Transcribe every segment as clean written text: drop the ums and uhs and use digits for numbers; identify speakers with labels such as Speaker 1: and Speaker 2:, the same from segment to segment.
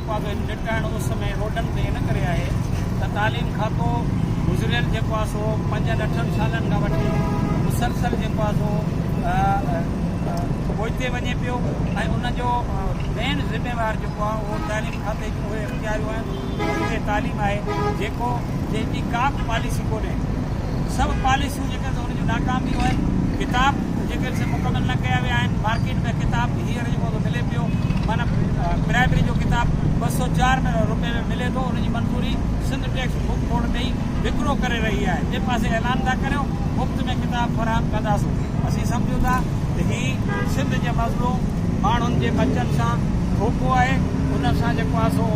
Speaker 1: जेको आहे निटाइण उस में रोडनि ते इन करे आहे त तालीम खातो गुज़रियल जेको आहे सो 5-8 सालनि खां वठी मुसलसल जेको आहे सो पोइते वञे पियो ऐं उनजो मेन ज़िम्मेवार जेको आहे उहो तालीम खाते जूं उहे इख़्तियारियूं आहिनि उहे तालीम आहे जेको जंहिंजी का बि पॉलिसी कोन्हे सभु पॉलिसियूं जेके उनजूं नाकामियूं आहिनि किताब जेके मुकमल न कया विया आहिनि मार्केट में किताब हींअर जेको मिले पियो माना प्राइमरी जो किताब 204 रुपए में मिले थो उनजी मंज़ूरी सिंध टैक्स बुक बोर्ड ॾेई विकिरो करे रही आहे ॿिए पासे ऐलान था करियो मुफ़्त में किताब फ़राहम कंदासीं असीं सम्झूं था त हीउ सिंध जे मज़लूम माण्हुनि जे बचनि सां धोखो आहे उन सां जेको आहे सो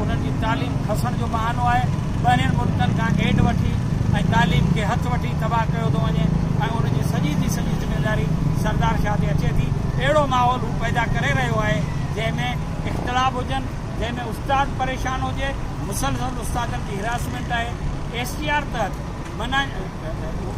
Speaker 1: उन्हनि जी तालीम खसण जो बहानो आहे ॿाहिरि मुल्कनि खां एड वठी ऐं तालीम खे हथु वठी तबाह कयो थो वञे ऐं उनजी सॼी ज़िम्मेदारी सरदार शाह ते अचे थी अहिड़ो माहौल हू पैदा करे रहियो आहे जंहिंमें इख़्तिलाफ़ हुजनि जंहिंमें उस्ताद परेशान हुजे मुसलसल उस्तादनि जी हिरासमेंट आहे STR तहत माना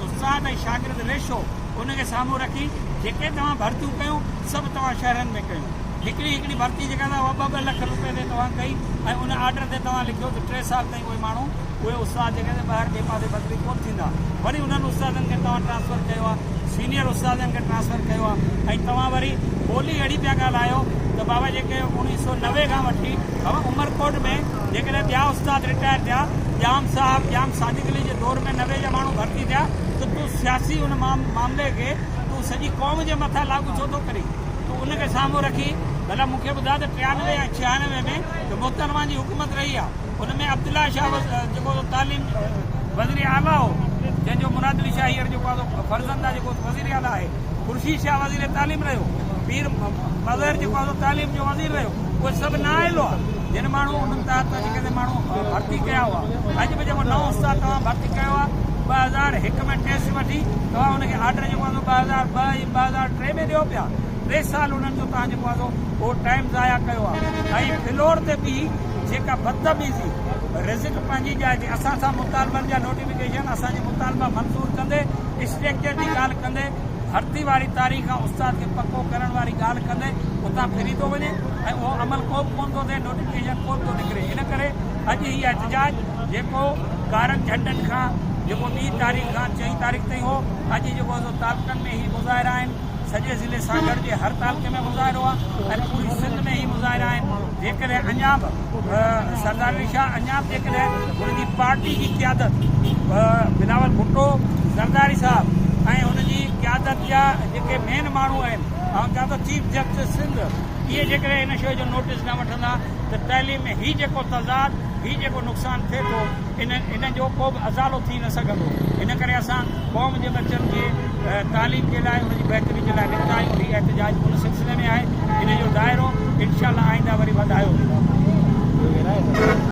Speaker 1: उस्ताद ऐं शागिर्द रेशो उनखे साम्हूं रखी जेके तव्हां भर्तियूं कयूं सभु तव्हां शहरनि में कयूं हिकिड़ी भर्ती जेका अथव 2-2 लख रुपए ते तव्हां कई ऐं उन ऑर्डर ते तव्हां लिखियो त 3 साल ताईं उहे माण्हू उहे उस्ताद जेके ॿाहिरि ॿिए पासे बदिली कोन थींदा वरी उन्हनि उस्तादनि खे तव्हां ट्रांसफर कयो आहे सीनियर उस्तादनि खे ट्रांसफर कयो आहे ऐं तव्हां वरी ॿोली अहिड़ी पिया ॻाल्हायो त बाबा जेके 1990 खां वठी उमरकोट में जेकॾहिं ॿिया उस्ताद रिटायर थिया जाम साहब जाम सादिक अली जे दौर में 90 जा माण्हू भर्ती थिया त तूं सियासी उन मामले खे तूं सॼी क़ौम जे मथां लागू छो थो करी तूं उनखे साम्हूं रखी भला मूंखे ॿुधा त 93 ऐं 96 में त मोहतरमा जी हुकूमत रही आहे उन में अब्दुल्ला शाह जेको तालीम वज़ीर आला हो जंहिंजो मुराद अली शाह हींअर जेको आहे फर्ज़ंद आहे जेको वज़ीर आला आहे खुर्शीद शाह वज़ीर तालीम रहियो पीर मज़हर जेको आहे तालीम जो वज़ीर रहियो उहे सभु न आयलो आहे जिन माण्हू उन्हनि तहत जेके माण्हू भर्ती कया हुआ अॼु बि जेको नओं उस्ताद तव्हां भर्ती कयो आहे 2001 में टेस्ट वठी तव्हां हुनखे ऑर्डर जेको आहे 2002 2003 में ॾियो पिया 3 साल उन्हनि जो तव्हां जेको आहे उहो टाइम ज़ाया कयो आहे ऐं फिलोर ते बि जेका बदतमीज़ी रिज़िक पंहिंजी जाइ ते असां सां मुतालबनि जा नोटिफिकेशन असांजे मुतालबा मंज़ूर कंदे स्ट्रक्चर जी ॻाल्हि कंदे भर्ती वारी तारीख़ खां उस्ताद खे पको करण वारी ॻाल्हि कंदे उतां फिरी थो वञे ऐं उहो अमल को बि कोन थो थिए नोटिफिकेशन कोन थो निकिरे इन करे अॼु हीअ एहतजाज जेको कारक झंडनि खां जेको 2 तारीख़ खां 4 तारीख़ ताईं हो अॼु जेको तालुकनि में ही मुज़ाहिरा आहिनि सॼे ज़िले सागर जे हर तालुके में मुज़ाहिरो आहे ऐं पूरी सिंध में ही मुज़ाहिरा आहिनि जेकॾहिं अञा बि सरदार अली शाह अञा बि जेकॾहिं हुनजी पार्टी जी क़यादत बिलावल भुट्टो ज़रदारी साहिबु ऐं हुनजी क़यादत जा जेके मेन माण्हू आहिनि ऐं या त चीफ जस्टिस सिंध इहे जेकॾहिं हिन शइ जो नोटिस न वठंदा त तइलीम में हीउ जेको तज़ाद हीउ जेको नुक़सानु थिए थो इन जो को बि अज़ालो थी न सघंदो इन करे असां क़ौम जे बचनि खे तालीम जे लाइ हुनजी बहितरी जे लाइ निकिता आहियूं हीउ एहतजाज उन सिलसिले में आहे